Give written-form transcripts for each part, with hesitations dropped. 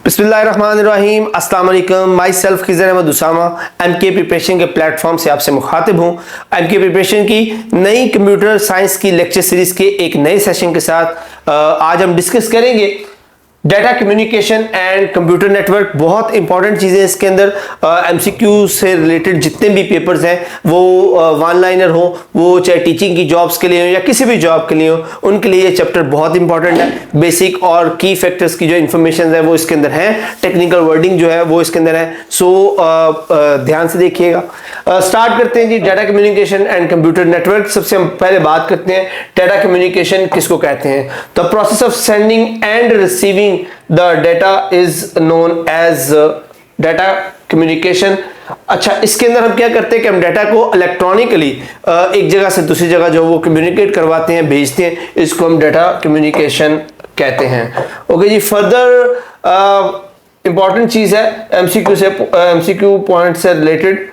बिस्मिल्लाहिर्रहमानिर्रहीम, अस्सलाम वालेकुम। My self Khizar Ahmed Usama MK preparation के प्लेटफॉर्म से आपसे मुखातिब हूँ। एमके प्रिपरेशन की नई कंप्यूटर साइंस की लेक्चर सीरीज के एक नए सेशन के साथ आज हम डिस्कस करेंगे data communication and computer network. बहुत इंपॉर्टेंट चीज़ें इसके अंदर। एमसीक्यू से रिलेटेड जितने भी पेपर्स हैं वो वन लाइनर हो, वो चाहे टीचिंग की जॉब्स के लिए हो या किसी भी जॉब के लिए हो, उनके लिए ये चैप्टर बहुत इंपॉर्टेंट है। बेसिक और की फैक्टर्स की जो इन्फॉर्मेशन है वो इसके अंदर है, टेक्निकल वर्डिंग जो है वो इसके अंदर है। सो ध्यान से देखिएगा। स्टार्ट करते हैं जी, data communication and computer network. सबसे हम पहले बात करते हैं डाटा कम्युनिकेशन किसको कहते हैं। The process of sending end receiving the data is known as data communication। अच्छा, इसके अंदर हम क्या करते हैं कि हम डाटा को इलेक्ट्रॉनिकली एक जगह से दूसरी जगह जो वो कम्युनिकेट करवाते हैं, भेजते हैं, इसको हम डाटा कम्युनिकेशन कहते हैं। ओके जी, फर्दर इंपॉर्टेंट चीज है एमसीक्यू पॉइंट से related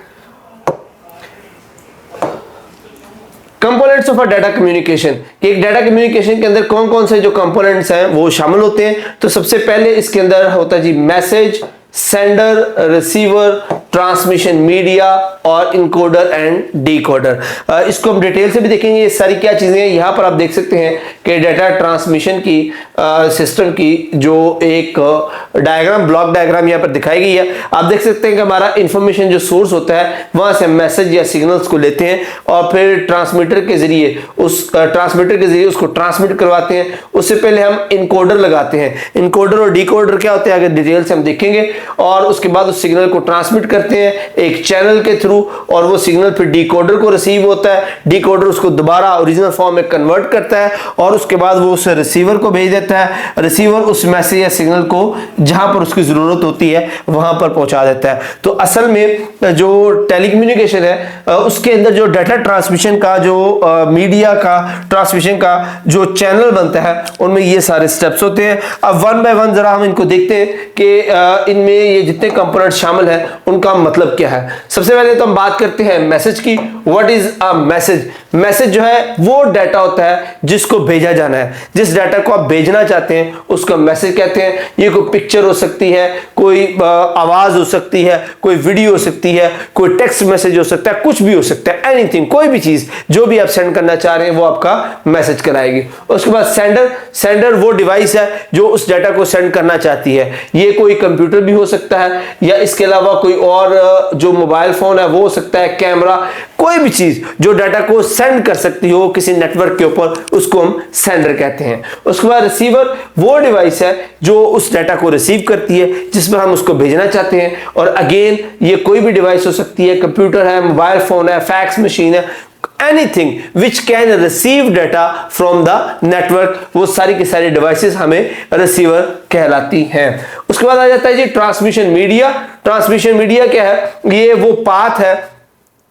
components of a data communication. एक डाटा कम्युनिकेशन के अंदर कौन कौन से जो कंपोनेंट्स हैं वो शामिल होते हैं। तो सबसे पहले इसके अंदर होता है जी message, sender, receiver, transmission media और इनकोडर एंड डीकोडर। इसको हम डिटेल से भी देखेंगे ये सारी क्या चीजें हैं। यहाँ पर आप देख सकते हैं कि डाटा ट्रांसमिशन की सिस्टम की जो एक डायग्राम, ब्लॉक डायग्राम यहाँ पर दिखाई गई है। आप देख सकते हैं कि हमारा इंफॉर्मेशन जो सोर्स होता है वहां से मैसेज या सिग्नल्स को लेते हैं और फिर ट्रांसमीटर के जरिए उसको ट्रांसमिट करवाते हैं। उससे पहले हम इनकोडर लगाते हैं। इनकोडर और डीकोडर क्या होते हैं आगे डिटेल से हम देखेंगे। और उसके बाद उस सिग्नल को ट्रांसमिट करते हैं एक चैनल के थ्रू और वो सिग्नल फिर डीकोडर को रिसीव होता है। डीकोडर उसको दोबारा ओरिजिनल फॉर्म में कन्वर्ट करता है और उसके बाद वो उस रिसीवर को भेज देता है। रिसीवर उस मैसेज या सिग्नल को जहां पर उसकी जरूरत होती है वहां पर पहुंचा देता है। तो असल में जो टेलीकम्युनिकेशन है उसके अंदर जो डाटा ट्रांसमिशन का जो मीडिया का ट्रांसमिशन का जो चैनल बनता है उनमें ये सारे स्टेप्स होते हैं। अब वन बाय वन जरा हम इनको देखते हैं कि इनमें ये जितने कंपोनेंट शामिल हैं उनका मतलब क्या है। सबसे पहले तो हम बात करते हैं मैसेज की। What is a message? Message जो है वो डाटा होता है जिसको भेजा जाना है। जिस डाटा को आप भेजना चाहते हैं उसको मैसेज कहते हैं। ये कोई पिक्चर हो सकती है, कोई आवाज हो सकती है, कोई वीडियो हो सकती है, कोई टेक्स्ट मैसेज हो सकता है, कुछ भी हो सकता है, एनीथिंग, कोई भी चीज जो भी आप सेंड करना चाह रहे हैं वो आपका मैसेज कराएगी। उसके बाद सेंडर वो डिवाइस है जो उस डाटा को सेंड करना चाहती है। ये कोई कंप्यूटर भी हो सकता है या इसके अलावा कोई और जो मोबाइल फोन है वो हो सकता है, कैमरा, कोई भी चीज जो डाटा को सेंड कर सकती हो किसी नेटवर्क के ऊपर उसको हम सेंडर कहते हैं। उसके बाद रिसीवर वो डिवाइस है जो उस डाटा को रिसीव करती है जिस पर हम उसको भेजना चाहते हैं। और अगेन ये कोई भी डिवाइस हो सकती है, कंप्यूटर है, मोबाइल फोन है, फैक्स मशीन है, anything which can receive data from the network, वो सारी की सारी डिवाइसेस हमें रिसीवर कहलाती हैं। उसके बाद आ जाता है जी ट्रांसमिशन मीडिया। ट्रांसमिशन मीडिया क्या है? ये वो पाथ है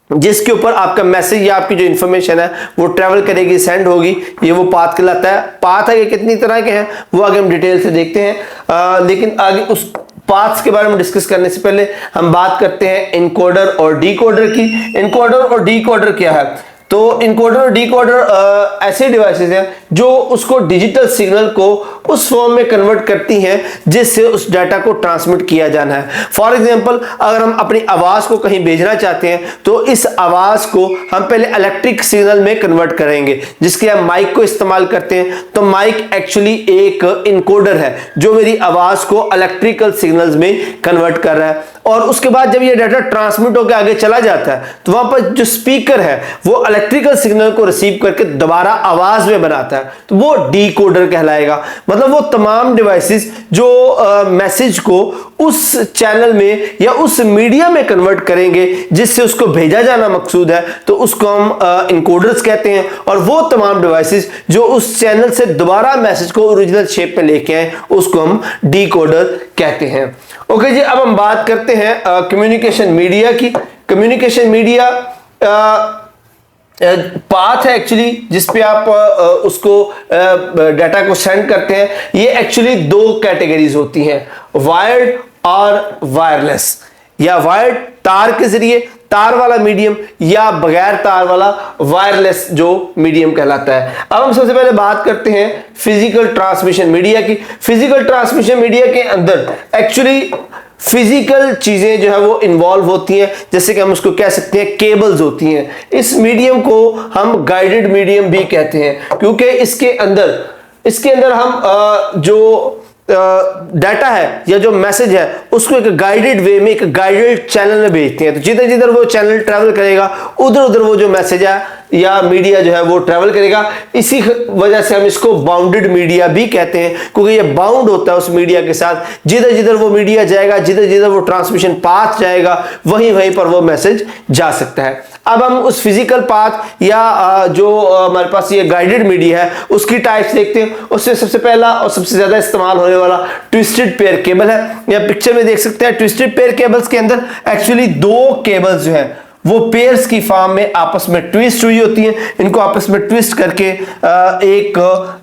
जिसके ऊपर आपका मैसेज या आपकी जो इंफॉर्मेशन है वो ट्रेवल करेगी, सेंड होगी। ये वो पाथ कहलाता है। पाथ है ये कितनी तरह के हैं वो आगे हम डिटेल से देखते हैं। लेकिन आगे उस पाथ्स के बारे में डिस्कस करने से पहले हम बात करते हैं इनकोडर और डीकोडर की। इनकोडर और डीकोडर क्या है? तो इनकोडर और डीकोडर ऐसे डिवाइसेस हैं जो उसको डिजिटल सिग्नल को उस फॉर्म में कन्वर्ट करती हैं जिससे उस डाटा को ट्रांसमिट किया जाना है। फॉर एग्जांपल, अगर हम अपनी आवाज को कहीं भेजना चाहते हैं तो इस आवाज को हम पहले इलेक्ट्रिक सिग्नल में कन्वर्ट करेंगे जिसके हम माइक को इस्तेमाल करते हैं। तो माइक एक्चुअली एक इनकोडर है जो मेरी आवाज को इलेक्ट्रिकल सिग्नल्स में कन्वर्ट कर रहा है। और उसके बाद जब ये डाटा ट्रांसमिट होकर आगे चला जाता है तो वहां पर जो स्पीकर है वो इलेक्ट्रिकल सिग्नल को रिसीव करके दोबारा आवाज में बनाता है, तो वो डीकोडर कहलाएगा। मतलब वो तमाम डिवाइसेस जो मैसेज को उस चैनल में या उस मीडिया में कन्वर्ट करेंगे जिससे उसको भेजा जाना मकसूद है तो उसको हम इनकोडर्स कहते हैं। और वो तमाम डिवाइसेस जो उस चैनल से दोबारा मैसेज को ओरिजिनल शेप में लेके आए उसको हम डीकोडर कहते हैं। ओके जी, अब हम बात करते हैं कम्युनिकेशन मीडिया की। कम्युनिकेशन मीडिया पाथ है एक्चुअली जिसपे आप उसको डाटा को सेंड करते हैं। ये एक्चुअली दो कैटेगरीज होती हैं, वायर्ड और वायरलेस। या वायर्ड तार के जरिए, तार वाला मीडियम, या बगैर तार वाला वायरलेस जो मीडियम कहलाता है। अब हम सबसे पहले बात करते हैं फिजिकल ट्रांसमिशन मीडिया की। फिजिकल ट्रांसमिशन मीडिया के अंदर एक्चुअली फिजिकल चीजें जो है वो इन्वॉल्व होती हैं, जैसे कि हम उसको कह सकते हैं केबल्स होती हैं। इस मीडियम को हम गाइडेड मीडियम भी कहते हैं, क्योंकि इसके अंदर हम जो डाटा है या जो मैसेज है उसको एक गाइडेड वे में, एक गाइडेड चैनल में भेजते हैं। तो जिधर जिधर वो चैनल ट्रैवल करेगा उधर उधर वो जो मैसेज है या मीडिया जो है वो ट्रैवल करेगा। इसी वजह से हम इसको बाउंडेड मीडिया भी कहते हैं, क्योंकि ये बाउंड होता है उस मीडिया के साथ। जिधर जिधर वो मीडिया जाएगा, जिधर जिधर वो ट्रांसमिशन पाथ जाएगा, वहीं वहीं पर वो मैसेज जा सकता है। अब हम उस फिजिकल पाथ या जो हमारे पास ये गाइडेड मीडिया है उसकी टाइप्स देखते हैं। उसमें सबसे पहला और सबसे ज्यादा इस्तेमाल होने वाला ट्विस्टेड पेयर केबल है। या पिक्चर में देख सकते हैं ट्विस्टेड पेयर केबल्स के अंदर एक्चुअली दो केबल्स जो है वो पेयर्स की फॉर्म में आपस में ट्विस्ट हुई होती हैं। इनको आपस में ट्विस्ट करके एक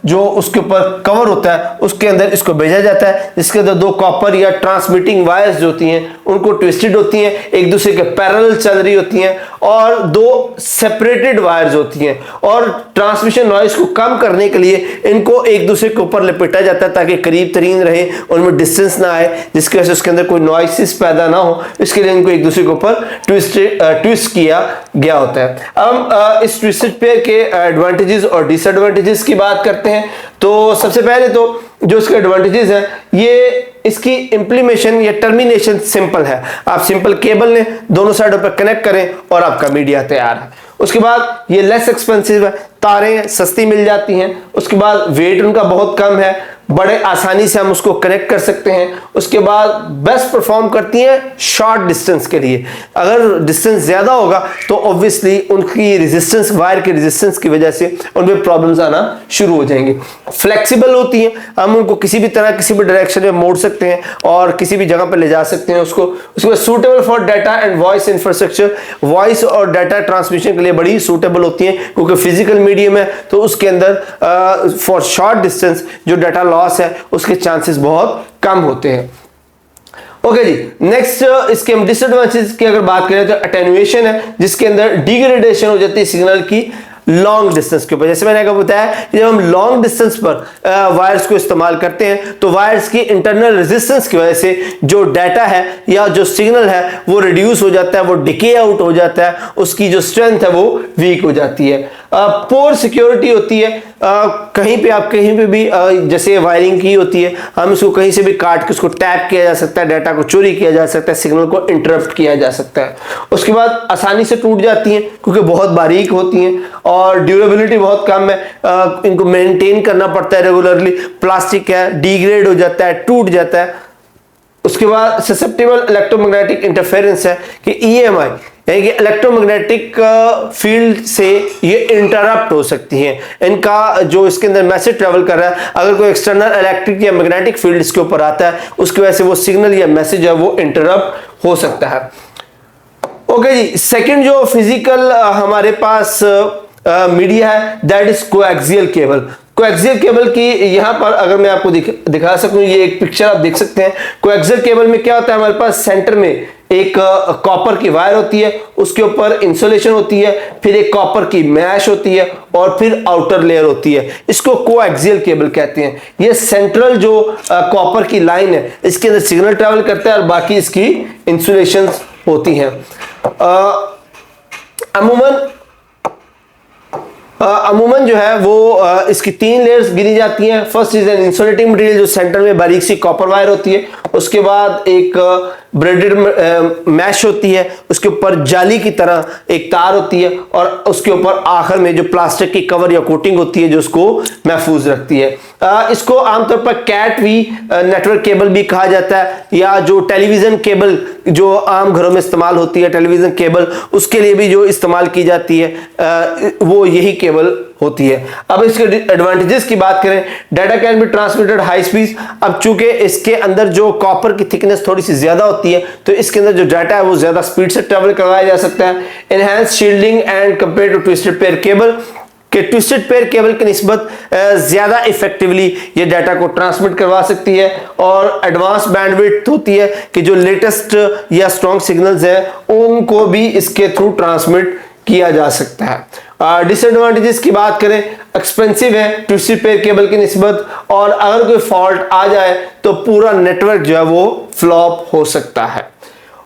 जो उसके ऊपर कवर होता है उसके अंदर इसको भेजा जाता है, जिसके अंदर दो कॉपर या ट्रांसमिटिंग वायर्स जो होती हैं उनको ट्विस्टेड होती हैं, एक दूसरे के पैरेलल चल रही होती हैं, और दो सेपरेटेड वायर्स होती हैं। और ट्रांसमिशन नॉइस को कम करने के लिए इनको एक दूसरे के ऊपर लपेटा जाता है ताकि करीब तरीन रहे, उनमें डिस्टेंस ना आए, जिसकी वजह से उसके अंदर कोई नॉइसेस पैदा ना हो। इसके लिए इनको एक दूसरे के ऊपर ट्विस्ट किया गया होता है। अब हम इस ट्विस्टेड पेयर के एडवांटेजेस और डिसएडवांटेजेस की बात करते हैं। तो सबसे पहले तो जो इसके एडवांटेजेस हैं, ये इसकी इंप्लीमेशन या टर्मिनेशन सिंपल है। आप सिंपल केबल ने दोनों साइडों पर कनेक्ट करें और आपका मीडिया तैयार है। उसके बाद ये लेस एक्सपेंसिव है, तारें सस्ती मिल जाती हैं। उसके बाद वेट उनका बहुत कम है, बड़े आसानी से हम उसको कनेक्ट कर सकते हैं। उसके बाद बेस्ट परफॉर्म करती हैं शॉर्ट डिस्टेंस के लिए। अगर डिस्टेंस ज्यादा होगा तो ऑब्वियसली उनकी रेजिस्टेंस, वायर की रेजिस्टेंस की वजह से उनमें प्रॉब्लम्स आना शुरू हो जाएंगे। फ्लेक्सिबल होती हैं, हम उनको किसी भी तरह किसी भी डायरेक्शन में मोड़ सकते हैं और किसी भी जगह पर ले जा सकते हैं उसको। उसके बाद suitable for data and voice infrastructure, voice और डाटा ट्रांसमिशन के लिए बड़ी सूटेबल होती हैं, क्योंकि फिजिकल मीडियम है तो उसके अंदर फॉर शॉर्ट डिस्टेंस जो डाटा लॉस है उसके चांसेस बहुत कम होते हैं। ओके जी, नेक्स्ट इसके हम डिसएडवांटेजेस की अगर बात करें तो अटेन्युएशन है, जिसके अंदर डिग्रेडेशन हो जाती है सिग्नल की लॉन्ग डिस्टेंस के ऊपर। जैसे मैंने आपको बताया जब हम लॉन्ग डिस्टेंस पर वायर्स को इस्तेमाल करते हैं तो वायर्स की इंटरनल रेजिस्टेंस की वजह से जो डाटा है या जो सिग्नल है वो रिड्यूस हो जाता है, वो डिके आउट हो जाता है, उसकी जो स्ट्रेंथ है वो वीक हो जाती है। पोर सिक्योरिटी होती है, कहीं पे आप कहीं पे भी जैसे वायरिंग की होती है, हम इसको कहीं से भी काट के उसको टैप किया जा सकता है, डाटा को चोरी किया जा सकता है, सिग्नल को इंटरप्ट किया जा सकता है। उसके बाद आसानी से टूट जाती हैं क्योंकि बहुत बारीक होती हैं, और ड्यूरेबिलिटी बहुत कम है, इनको मेंटेन करना पड़ता है रेगुलरली। प्लास्टिक है, डिग्रेड हो जाता है, टूट जाता है। उसके बाद ससेप्टेबल इलेक्ट्रोमैग्नेटिक इंटरफेरेंस है कि EMI यानी कि इलेक्ट्रोमैग्नेटिक फील्ड से ये इंटरप्ट हो सकती हैं। इनका जो इसके अंदर मैसेज ट्रेवल कर रहा है, अगर कोई एक्सटर्नल इलेक्ट्रिक या मैग्नेटिक फील्ड इसके ऊपर आता है उसकी वजह से वो सिग्नल या मैसेज है वो इंटरप्ट हो सकता है। ओके जी, सेकंड जो फिजिकल हमारे पास मीडिया है that is coaxial cable. Coaxial cable की यहां पर अगर मैं आपको दिखा सकूं, ये एक पिक्चर आप देख सकते हैं। कोएक्सियल केबल में क्या होता है, हमारे पास सेंटर में एक कॉपर की वायर होती है, उसके ऊपर इंसुलेशन होती है, फिर एक कॉपर की मैश होती है और फिर आउटर लेयर होती है। इसको कोएक्सियल केबल कहते हैं। ये सेंट्रल जो कॉपर की लाइन है इसके अंदर सिग्नल ट्रैवल करता है और बाकी इसकी इंसुलेशन होती हैं। अमूमन जो है वो इसकी 3 लेयर्स गिनी जाती हैं। First is an insulating material, जो सेंटर में बारीक सी कॉपर वायर होती है। उसके बाद एक ब्रेडेड मैश होती है, उसके ऊपर जाली की तरह एक तार होती है, और उसके ऊपर आखिर में जो प्लास्टिक की कवर या कोटिंग होती है जो उसको महफूज रखती है। इसको आमतौर पर कैट वी नेटवर्क केबल भी कहा जाता है, या जो टेलीविजन केबल जो आम घरों में इस्तेमाल होती है, टेलीविजन केबल, उसके लिए भी जो इस्तेमाल की जाती है वो यही केबल होती है। अब इसके एडवांटेजेस की बात करें, data can be transmitted high speed. अब चूंकि इसके अंदर जो कॉपर की थिकनेस थोड़ी सी ज्यादा होती है तो इसके अंदर जो डाटा है वो ज्यादा स्पीड से ट्रेवल करवाया जा सकता है। Enhance shielding and compare to twisted pair cable, कि ट्विस्टेड पेयर केबल की निस्बत ज़्यादा इफेक्टिवली ये डाटा को ट्रांसमिट करवा सकती है और एडवांस बैंडविड्थ होती है कि जो लेटेस्ट या स्ट्रॉन्ग सिग्नल्स हैं उनको भी इसके थ्रू ट्रांसमिट किया जा सकता है। डिसएडवांटेजेस की बात करें, एक्सपेंसिव है ट्विस्टेड पेयर केबल की निस्बत, और अगर कोई फॉल्ट आ जाए तो पूरा नेटवर्क जो है वो फ्लॉप हो सकता है।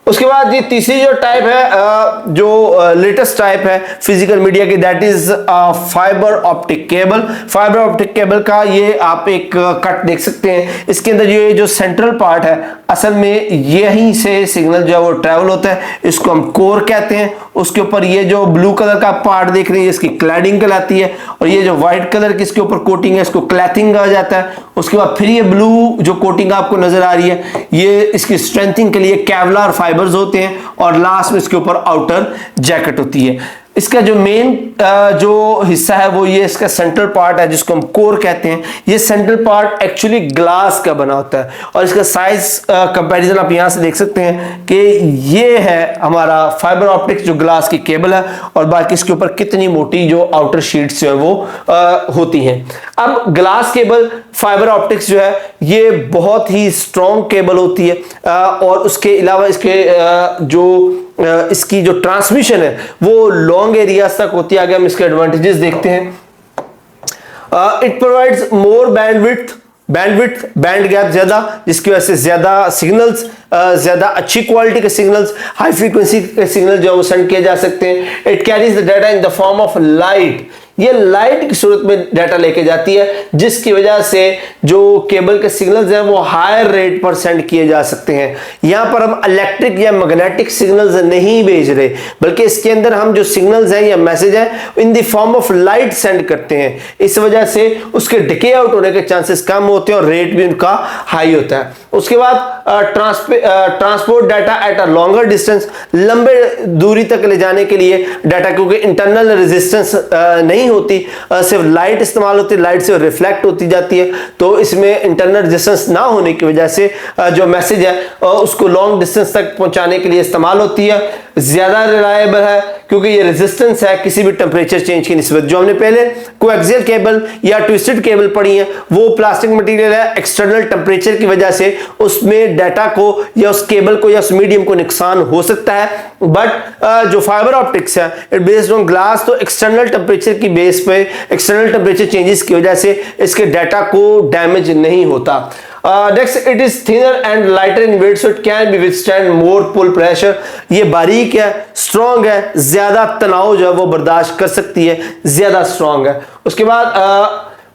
उसके बाद ये तीसरी जो टाइप है, जो लेटेस्ट टाइप है फिजिकल मीडिया की, that is fibre optic cable. Fibre optic cable का ये आप एक कट देख सकते हैं, इसके अंदर ये जो सेंट्रल पार्ट है असल में यहीं से सिग्नल जो है वो ट्रैवल होता है, इसको हम कोर कहते हैं। उसके ऊपर ये जो ब्लू कलर का पार्ट देख रहे हैं इसकी क्लैडिंग कहलाती है, और ये जो व्हाइट कलर की इसके ऊपर कोटिंग है इसको क्लैथिंग कहा जाता है। उसके बाद फिर ये ब्लू जो कोटिंग आपको नजर आ रही है ये इसकी स्ट्रेंथिंग के लिए केवलार फाइबर्स होते हैं, और लास्ट में इसके ऊपर आउटर जैकेट होती है। इसका जो मेन जो हिस्सा है वो ये इसका सेंट्रल पार्ट है जिसको हम कोर कहते हैं। ये सेंट्रल पार्ट एक्चुअली ग्लास का बना होता है, और इसका साइज कंपैरिजन आप यहां से देख सकते हैं कि ये है हमारा फाइबर ऑप्टिक्स जो ग्लास की केबल है, और बाकी इसके ऊपर कितनी मोटी जो आउटर शीट्स जो है वो होती हैं। अब ग्लास केबल फाइबर ऑप्टिक्स जो है ये बहुत ही स्ट्रॉन्ग केबल होती है, और उसके अलावा इसकी जो ट्रांसमिशन है वो लॉन्ग एरियाज तक होती है। आगे हम इसके एडवांटेजेस देखते हैं। It provides more bandwidth band gap ज्यादा, जिसकी वजह से ज्यादा सिग्नल्स, ज्यादा अच्छी क्वालिटी के सिग्नल्स, हाई फ्रीक्वेंसी के सिग्नल जो है वो सेंड किए जा सकते हैं। It carries the data in the form of light, ये लाइट की सूरत में डाटा लेके जाती है, जिसकी वजह से जो केबल के सिग्नल्स हैं वो हायर रेट पर सेंड किए जा सकते हैं। यहां पर हम इलेक्ट्रिक या मैग्नेटिक सिग्नल्स नहीं भेज रहे, बल्कि इसके अंदर हम जो सिग्नल्स हैं या मैसेज है in the form of light send करते हैं। इस वजह से उसके डिके आउट होने के चांसेस कम होते हैं और रेट भी उनका हाई होता है। उसके बाद transport data at a longer distance, लंबे दूरी तक ले जाने के लिए डाटा, क्योंकि इंटरनल रेजिस्टेंस नहीं होती, सिर्फ लाइट इस्तेमाल होती है, लाइट से रिफ्लेक्ट होती जाती है, तो इसमें इंटरनल रेजिस्टेंस ना होने की वजह से जो मैसेज है उसको लॉन्ग डिस्टेंस तक पहुंचाने के लिए इस्तेमाल होती है। ज्यादा रिलायबल है क्योंकि ये रेजिस्टेंस है किसी भी टेंपरेचर चेंज की निस्बत। जो हमने पहले कोएक्सियल केबल या ट्विस्टेड केबल पढ़ी है वो प्लास्टिक मटेरियल है, एक्सटर्नल टेंपरेचर की वजह से उसमें डाटा को या उस केबल को या उस मीडियम को नुकसान हो सकता है। बट जो फाइबर ऑप्टिक्स है इट बेस्ड ऑन ग्लास, तो एक्सटर्नल टेंपरेचर की बेस पे, एक्सटर्नल टेंपरेचर चेंजेस की वजह से इसके डाटा को डैमेज नहीं होता। Next, it is thinner and lighter in weight, so it can be withstand more pull pressure. ये बारीक है, स्ट्रॉन्ग है, ज्यादा तनाव जो है वो बर्दाश्त कर सकती है, ज्यादा स्ट्रॉन्ग है। उसके बाद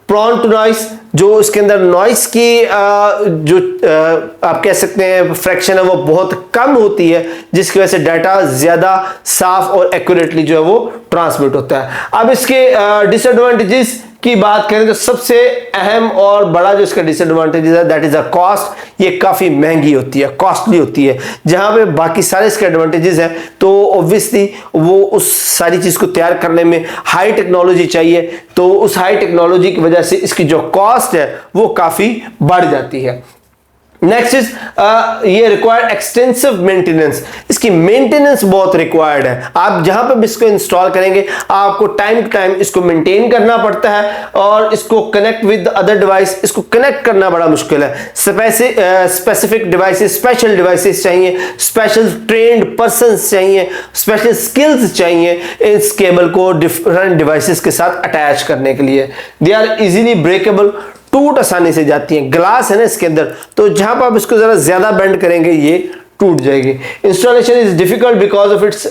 prone to noise, जो इसके अंदर नॉइस की आप कह सकते हैं फ्रैक्शन है वो बहुत कम होती है, जिसकी वजह से डाटा ज्यादा साफ और एक्यूरेटली जो है वो ट्रांसमिट होता है। अब इसके डिसएडवांटेजेस की बात करें तो सबसे अहम और बड़ा जो इसका डिसएडवांटेज है दैट इज अ कॉस्ट। ये काफी महंगी होती है, कॉस्टली होती है। जहां पे बाकी सारे इसके एडवांटेजेस हैं तो ऑब्वियसली वो उस सारी चीज को तैयार करने में हाई टेक्नोलॉजी चाहिए, तो उस हाई टेक्नोलॉजी की वजह से इसकी जो कॉस्ट है वो काफी बढ़ जाती है। नेक्स्ट इज ये रिक्वायर्ड एक्सटेंसिव मेंटेनेंस, इसकी मेंटेनेंस बहुत रिक्वायर्ड है। आप जहां पर भी इसको इंस्टॉल करेंगे आपको टाइम टू टाइम इसको मेंटेन करना पड़ता है, और इसको कनेक्ट विद अदर डिवाइस, इसको कनेक्ट करना बड़ा मुश्किल है। स्पेसिफिक डिवाइसेस, स्पेशल डिवाइसेस चाहिए, स्पेशल ट्रेन्ड पर्संस चाहिए, स्पेशल स्किल्स चाहिए इस केबल को डिफरेंट डिवाइसेस के साथ अटैच करने के लिए। दे आर इजीली ब्रेकेबल, टूट आसानी से जाती है, ग्लास है ना इसके अंदर, तो जहां पर आप इसको जरा ज्यादा बेंड करेंगे ये टूट जाएगी। Installation is difficult because of its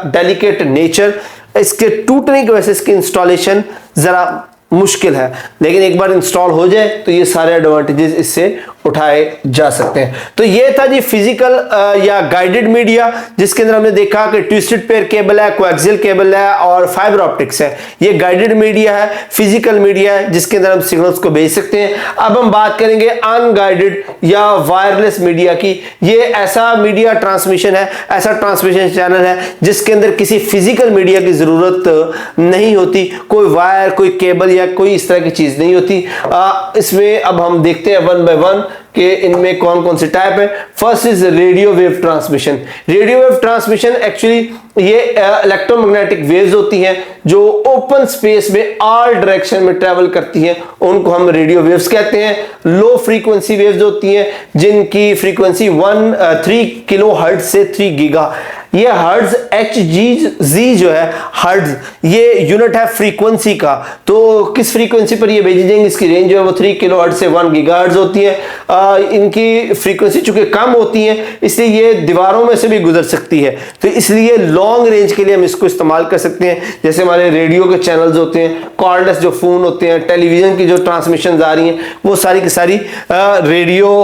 delicate nature, इसके टूटने की वजह से इसकी इंस्टॉलेशन जरा मुश्किल है, लेकिन एक बार इंस्टॉल हो जाए तो ये सारे एडवांटेजेस इससे उठाए जा सकते हैं। तो ये था जी फिजिकल या गाइडेड मीडिया, जिसके अंदर हमने देखा कि ट्विस्टेड पेयर केबल है, कोएक्सियल केबल है और फाइबर ऑप्टिक्स है। ये गाइडेड मीडिया है, फिजिकल मीडिया है जिसके अंदर हम सिग्नल्स को भेज सकते हैं। अब हम बात करेंगे अनगाइडेड या वायरलेस मीडिया की। ये ऐसा मीडिया ट्रांसमिशन है, ऐसा ट्रांसमिशन चैनल है जिसके अंदर किसी फिजिकल मीडिया की जरूरत नहीं होती, कोई वायर, कोई केबल या कोई इस तरह की चीज नहीं होती। इसमें अब हम देखते हैं वन बाय वन कि इनमें कौन कौन से टाइप है। First is radio wave transmission. Radio wave transmission actually ये इलेक्ट्रोमैग्नेटिक वेव्स होती हैं जो ओपन स्पेस में ऑल डायरेक्शन में ट्रेवल करती हैं, उनको हम रेडियो वेव्स कहते हैं। लो फ्रीक्वेंसी वेव्स होती हैं जिनकी फ्रीक्वेंसी 3 किलो हर्ट्ज से 3 गीगा, ये हर्ट्ज HZ जो है हर्ट्ज, ये यूनिट है फ्रीक्वेंसी का। तो किस फ्रीक्वेंसी पर ये भेजी जाएंगी, इसकी रेंज जो है वो 3 किलो हर्ट्ज से 1 गीगा हर्ट्ज होती है। इनकी फ्रीक्वेंसी चूंकि कम होती है इसलिए ये दीवारों में से भी गुजर सकती है, तो इसलिए लॉन्ग रेंज के लिए हम इसको इस्तेमाल कर सकते हैं। जैसे हमारे रेडियो के चैनल्स होते हैं, कॉर्डलेस जो फोन होते हैं, टेलीविजन की जो ट्रांसमिशन आ रही हैं, वो सारी की सारी रेडियो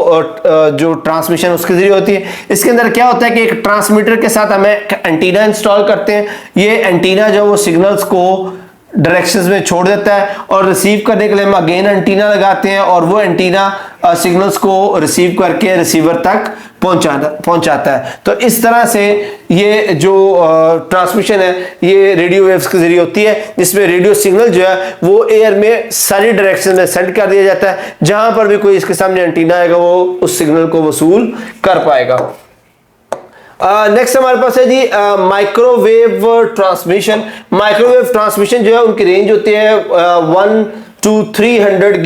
जो ट्रांसमिशन उसके जरिए होती है। इसके अंदर क्या होता है कि एक ट्रांसमीटर के साथ हमें एंटीना इंस्टॉल करते हैं। ये एंटीना जो वो सिग्नल्स को डायरेक्शंस में छोड़ देता है और रिसीव करने के लिए हम अगेन एंटीना लगाते हैं और वो एंटीना सिग्नल्स को रिसीव करके रिसीवर तक पहुंचाता है। तो इस तरह से ये जो ट्रांसमिशन है ये रेडियो वेव्स के जरिए होती है, जिसमें रेडियो सिग्नल जो है वो एयर में सारी डायरेक्शन में सेंड कर दिया जाता है। जहां पर भी कोई इसके सामने एंटीना आएगा वो उस सिग्नल को वसूल कर पाएगा। नेक्स्ट हमारे पास है जी माइक्रोवेव ट्रांसमिशन। माइक्रोवेव ट्रांसमिशन जो है उनकी रेंज होती है 1 to 300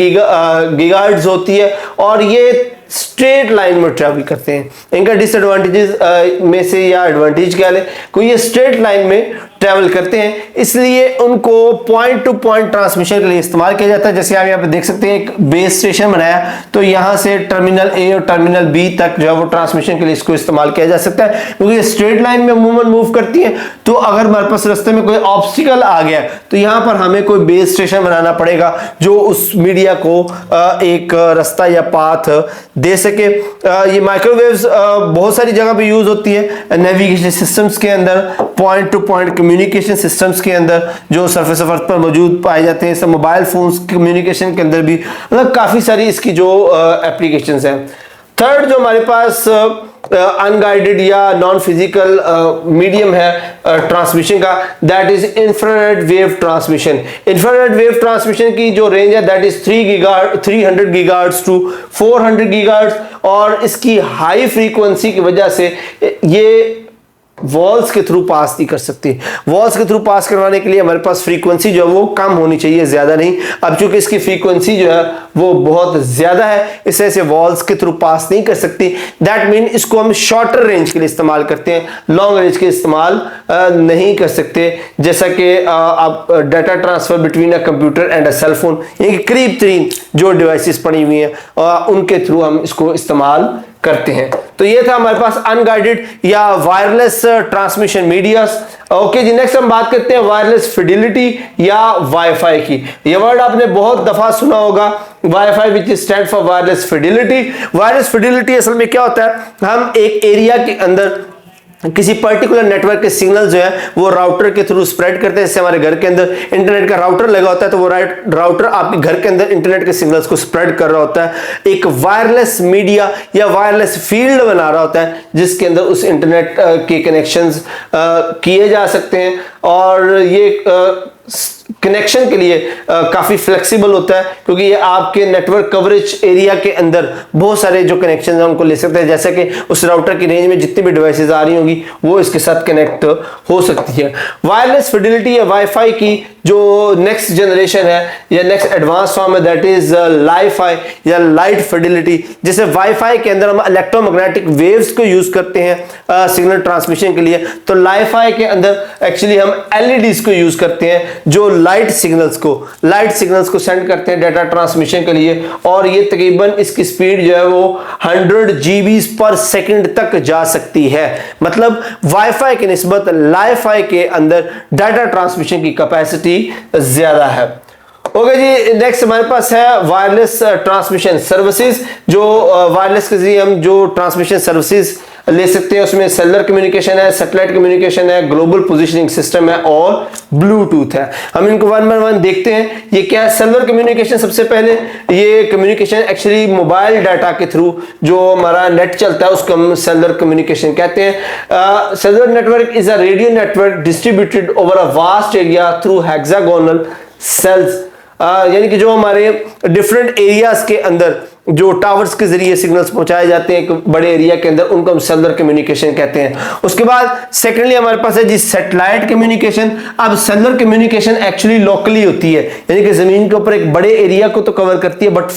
गीगाहर्ट्ज होती है और ये स्ट्रेट लाइन में ट्रैवल करते हैं। इनका डिसएडवांटेजेस में से या एडवांटेज क्या है, कोई ये स्ट्रेट लाइन में ट्रैवल करते हैं इसलिए उनको पॉइंट टू पॉइंट ट्रांसमिशन के लिए इस्तेमाल किया जाता है। जैसे आप यहाँ पे देख सकते हैं एक बेस स्टेशन बनाया, तो यहाँ से टर्मिनल ए और टर्मिनल बी तक जो है वो ट्रांसमिशन के लिए इसको इस्तेमाल किया जा सकता है, क्योंकि स्ट्रेट लाइन में अमूमन मूव करती है। तो अगर हमारे पास रास्ते में कोई ऑब्स्टिकल आ गया तो यहाँ पर हमें कोई बेस स्टेशन बनाना पड़ेगा जो उस मीडिया को एक रास्ता या पाथ दे सके। ये माइक्रोवेव्स बहुत सारी जगह पे यूज होती है, नेविगेशन सिस्टम्स के अंदर, point two point communication systems के अंदर जो सरफेस ऑफ अर्थ पर मौजूद पाए जाते हैं, सब मोबाइल फोन्स कम्युनिकेशन के अंदर भी, मतलब काफी सारी इसकी जो एप्लीकेशंस हैं। थर्ड जो हमारे पास अनगाइडेड या नॉन फिजिकल मीडियम है ट्रांसमिशन का, that is infrared wave transmission. Infrared wave transmission की जो रेंज है that is 300 gigahertz to 400 gigahertz और इसकी हाई फ्रीक्वेंसी की वजह से ये वॉल्स के थ्रू पास नहीं कर सकती। वॉल्स के थ्रू पास करवाने के लिए हमारे पास फ्रीक्वेंसी जो है वो कम होनी चाहिए, ज्यादा नहीं। अब चूंकि इसकी फ्रीक्वेंसी जो है वो बहुत ज्यादा है, इस वजह से वॉल्स के थ्रू पास नहीं कर सकती। दैट मीन इसको हम शॉर्टर रेंज के लिए इस्तेमाल करते हैं, लॉन्ग रेंज के इस्तेमाल नहीं कर सकते। जैसा कि आप data transfer between a computer and a cell phone, यानी करीब तरीन जो डिवाइसेस पड़ी हुई हैं उनके थ्रू हम इसको इस्तेमाल करते हैं। तो ये था हमारे पास अनगाइडेड या वायरलेस ट्रांसमिशन मीडियास। ओके जी, नेक्स्ट हम बात करते हैं वायरलेस फिडिलिटी या वाईफाई की। ये वर्ड आपने बहुत दफा सुना होगा, wifi which stand for wireless fidelity. Wireless fidelity असल में क्या होता है, हम एक एरिया के अंदर किसी पर्टिकुलर नेटवर्क के सिग्नल जो है वो राउटर के थ्रू स्प्रेड करते हैं। जैसे हमारे घर के अंदर इंटरनेट का राउटर लगा होता है तो वो राउटर आपके घर के अंदर इंटरनेट के सिग्नल्स को स्प्रेड कर रहा होता है, एक वायरलेस मीडिया या वायरलेस फील्ड बना रहा होता है जिसके अंदर उस इंटरनेट के कनेक्शंस किए जा सकते हैं। और ये कनेक्शन के लिए काफी फ्लेक्सिबल होता है, क्योंकि ये आपके नेटवर्क कवरेज एरिया के अंदर बहुत सारे जो कनेक्शन है उनको ले सकते हैं। जैसे कि उस राउटर की रेंज में जितनी भी डिवाइसेस आ रही होंगी वो इसके साथ कनेक्ट हो सकती है। वायरलेस फिडिलिटी या वाईफाई की जो नेक्स्ट जनरेशन है या नेक्स्ट एडवांस फॉर्म है दैट इज लाईफाई या लाइट फिडिलिटी। जैसे वाईफाई के अंदर हम इलेक्ट्रोमैग्नेटिक वेव्स को यूज करते हैं सिग्नल ट्रांसमिशन के लिए, तो लाईफाई के अंदर एक्चुअली हम एलईडीज को यूज करते हैं जो लाइट सिग्नल्स को सेंड करते हैं डाटा ट्रांसमिशन के लिए। और ये तकरीबन इसकी स्पीड जो है वो 100 GB पर सेकंड तक जा सकती है। मतलब वाईफाई की निस्बत लाईफाई के अंदर डाटा ट्रांसमिशन की कैपेसिटी ज्यादा है। ओके जी, नेक्स्ट हमारे पास है वायरलेस ट्रांसमिशन सर्विसेज। जो वायरलेस के जरिए हम जो ट्रांसमिशन सर्विसेज ले सकते हैं उसमें सेलुलर कम्युनिकेशन है, सैटेलाइट कम्युनिकेशन है, ग्लोबल पोजीशनिंग सिस्टम है और ब्लूटूथ है। हम इनको वन बाय वन देखते हैं। ये क्या है? Cellular communication. सबसे पहले ये कम्युनिकेशन एक्चुअली मोबाइल डाटा के थ्रू जो हमारा नेट चलता है उसको हम सेलुलर कम्युनिकेशन कहते हैं। Cellular network is a radio network distributed over a vast area through hexagonal cells, यानी कि जो हमारे डिफरेंट एरियाज के अंदर जो टावर्स के जरिए सिग्नल्स पहुंचाए जाते हैं एक बड़े एरिया के अंदर, उनको हम सेलुलर कम्युनिकेशन कहते हैं। उसके बाद सेकेंडली हमारे पास है जी सैटेलाइट कम्युनिकेशन। अब सेलुलर कम्युनिकेशन एक्चुअली लोकली होती है, यानी कि जमीन के ऊपर एक बड़े एरिया को तो कवर करती है, but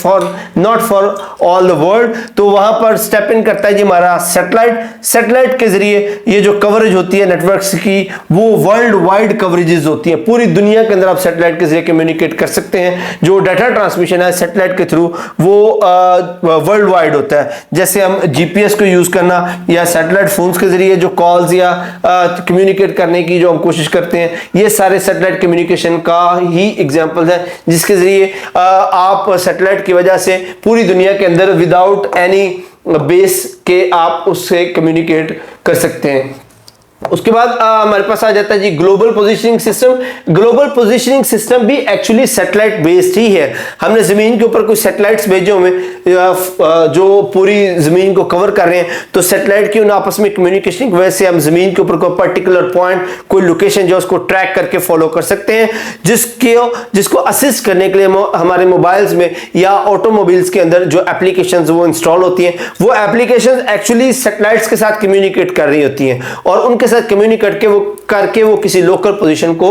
not for all the world. तो वहां पर स्टेप इन करता है जी हमारा सैटेलाइट। सैटेलाइट के जरिए ये जो कवरेज होती है नेटवर्क्स की, वो वर्ल्ड वाइड कवरेजेस होती है। पूरी दुनिया के अंदर आप सैटेलाइट के जरिए कम्युनिकेट कर सकते हैं। जो डाटा ट्रांसमिशन है सैटेलाइट के थ्रू वो वर्ल्ड वाइड होता है। जैसे हम जीपीएस को यूज करना या सैटेलाइट फोन्स के जरिए जो कॉल्स या कम्युनिकेट करने की जो हम कोशिश करते हैं, ये सारे सैटेलाइट कम्युनिकेशन का ही एग्जांपल है, जिसके जरिए आप सैटेलाइट की वजह से पूरी दुनिया के अंदर विदाउट एनी बेस के आप उससे कम्युनिकेट कर सकते हैं। उसके बाद हमारे पास आ जाता है जी global positioning system. Global positioning system भी एक्चुअली सैटेलाइट बेस्ड ही है। हमने जमीन के ऊपर कुछ सैटेलाइट्स भेजे हुए जो पूरी जमीन को कवर कर रहे हैं, तो सैटेलाइट की उन आपस में कम्युनिकेशन की वजह से हम जमीन के ऊपर कोई पर्टिकुलर पॉइंट, कोई लोकेशन जो उसको ट्रैक करके फॉलो कर सकते हैं, जिसको असिस्ट करने के लिए हमारे मोबाइल्स में या ऑटोमोबाइल्स के अंदर जो एप्लीकेशंस वो इंस्टॉल होती हैं, वो एप्लीकेशंस एक्चुअली सैटेलाइट्स के साथ कम्युनिकेट कर रही होती हैं और उनके साथ कम्युनिकेट करके वो किसी लोकल पोजीशन को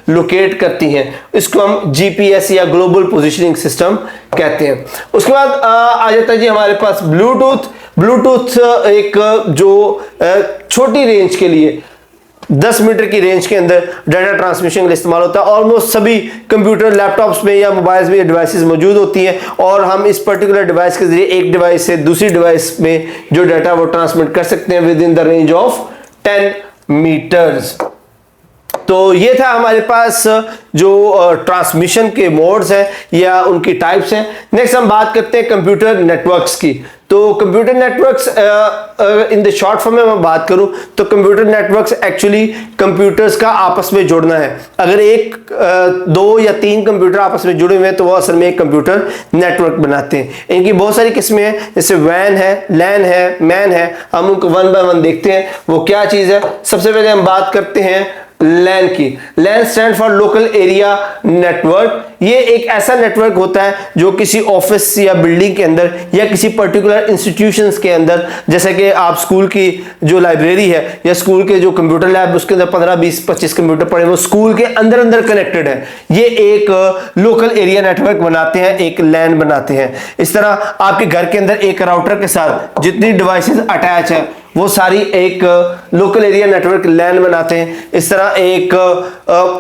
लोकेट करती हैं। इसको हम जीपीएस या ग्लोबल पोजीशनिंग सिस्टम कहते हैं। उसके बाद आ जाता है जी हमारे पास ब्लूटूथ। ब्लूटूथ एक जो छोटी रेंज के लिए 10 मीटर की रेंज के अंदर डाटा ट्रांसमिशन के लिए इस्तेमाल होता है। ऑलमोस्ट सभी कंप्यूटर, लैपटॉप्स में या मोबाइल्स में ये डिवाइसेस मौजूद होती हैं और हम इस पर्टिकुलर डिवाइस के जरिए एक डिवाइस से दूसरी डिवाइस में जो डाटा वो ट्रांसमिट कर सकते हैं within the range of 10 metres. तो ये था हमारे पास जो ट्रांसमिशन के मोड्स हैं या उनकी टाइप्स हैं। नेक्स्ट हम बात करते हैं कंप्यूटर नेटवर्क्स की। तो computer networks in the short form में मैं बात करूं तो कंप्यूटर नेटवर्क्स एक्चुअली कंप्यूटर्स का आपस में जोड़ना है। अगर एक, दो या तीन कंप्यूटर आपस में जुड़े हुए हैं तो वो असल में एक कंप्यूटर नेटवर्क बनाते हैं। इनकी बहुत सारी किस्में हैं, जैसे वैन है, लैन है, मैन है। हम उनको वन बाय वन देखते हैं वो क्या चीज है। सबसे पहले हम बात करते हैं लैन की। LAN stand for local area network. ये एक ऐसा नेटवर्क होता है जो किसी ऑफिस या बिल्डिंग के अंदर या किसी पर्टिकुलर इंस्टीट्यूशंस के अंदर, जैसे कि आप स्कूल की जो लाइब्रेरी है या स्कूल के जो कंप्यूटर लैब, उसके अंदर 15, 20, 25 कंप्यूटर पड़े, वो स्कूल के अंदर अंदर कनेक्टेड है। ये एक लोकल एरिया नेटवर्क बनाते हैं, एक लैन बनाते हैं। इस तरह आपके घर के अंदर एक राउटर के साथ जितनी डिवाइसेस अटैच है वो सारी एक लोकल एरिया नेटवर्क लैन बनाते हैं। इस तरह एक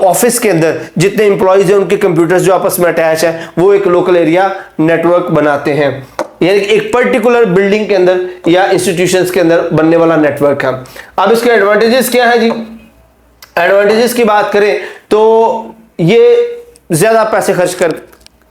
ऑफिस के अंदर जितने एम्प्लॉइज हैं उनके कंप्यूटर्स जो आपस में अटैच है वो एक लोकल एरिया नेटवर्क बनाते हैं। यानी एक पर्टिकुलर बिल्डिंग के अंदर या इंस्टीट्यूशंस के अंदर बनने वाला नेटवर्क है। अब इसके एडवांटेजेस क्या है जी? एडवांटेजेस की बात करें तो ये ज्यादा पैसे खर्च कर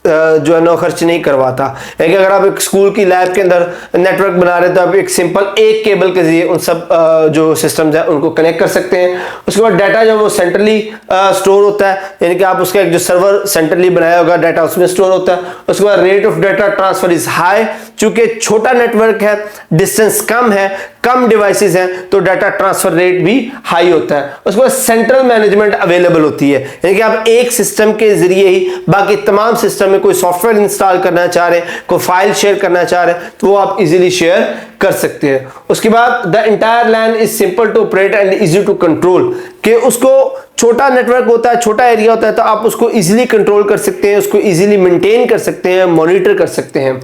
जो है ना खर्च नहीं करवाता है। कि अगर आप एक स्कूल की लैब के अंदर नेटवर्क बना रहे हैं तो आप एक सिंपल एक केबल के जरिए उन सब जो सिस्टम्स हैं उनको कनेक्ट कर सकते हैं। उसके बाद डाटा जो वो सेंट्रली स्टोर होता है, यानी कि आप उसका एक जो सर्वर सेंट्रली बनाया होगा डाटा उसमें स्टोर होता है। उसके बाद rate of data transfer is high. चूंकि छोटा नेटवर्क है, डिस्टेंस कम है, कम डिवाइसेस हैं, तो डाटा ट्रांसफर रेट भी हाई होता है। उसके बाद सेंट्रल मैनेजमेंट अवेलेबल होती है, यानी कि आप एक सिस्टम के जरिए ही बाकी तमाम सिस्टम में कोई सॉफ्टवेयर इंस्टॉल करना चाह रहे हैं, कोई फाइल शेयर करना चाह रहे हैं तो वो आप इजीली शेयर कर सकते हैं। उसके बाद the entire LAN is simple to operate and easy to control. कि उसको छोटा नेटवर्क होता है, छोटा एरिया होता है, तो आप उसको इजीली कंट्रोल कर सकते हैं, उसको इजीली मेंटेन कर सकते हैं, मॉनिटर कर सकते हैं।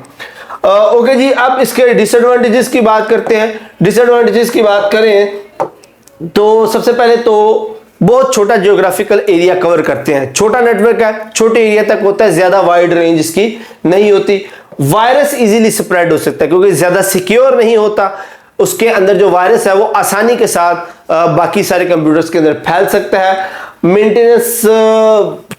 ओके जी, अब इसके डिसएडवांटेजेस की बात करते हैं। डिसएडवांटेजेस की बात करें तो सबसे पहले तो बहुत छोटा जियोग्राफिकल एरिया कवर करते हैं। छोटा नेटवर्क है, छोटे एरिया तक होता है, ज्यादा वाइड रेंज इसकी नहीं होती। वायरस इजीली स्प्रेड हो सकता है क्योंकि ज्यादा सिक्योर नहीं होता। उसके अंदर जो वायरस है वो आसानी के साथ बाकी सारे कंप्यूटर्स के अंदर फैल सकता है। मेंटेनेंस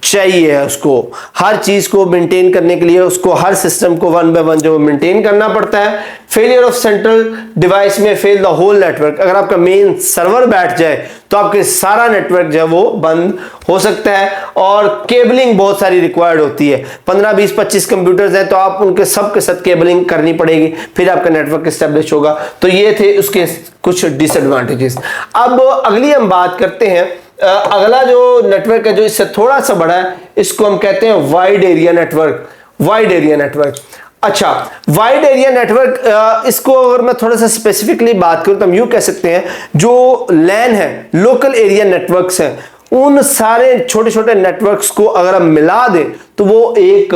चाहिए उसको, हर चीज को मेंटेन करने के लिए उसको हर सिस्टम को वन बाय वन जो मेंटेन करना पड़ता है। फेलियर ऑफ सेंट्रल डिवाइस में फेल द होल नेटवर्क। अगर आपका मेन सर्वर बैठ जाए तो आपके सारा नेटवर्क जो है वो बंद हो सकता है। और केबलिंग बहुत सारी रिक्वायर्ड होती है। 15, 20, 25 कंप्यूटर्स हैं तो आप उनके सब के साथ केबलिंग करनी पड़ेगी, फिर आपका नेटवर्क एस्टेब्लिश होगा। तो ये थे उसके कुछ डिसएडवांटेजेस। अब अगली हम बात करते हैं, अगला जो नेटवर्क है जो इससे थोड़ा सा बड़ा है, इसको हम कहते हैं wide area network. Wide area network. अच्छा, वाइड एरिया नेटवर्क, इसको अगर मैं थोड़ा सा स्पेसिफिकली बात करूं तो हम यूं कह सकते हैं, जो लैन है, लोकल एरिया नेटवर्क्स हैं, उन सारे छोटे छोटे नेटवर्क्स को अगर हम मिला दें तो वो एक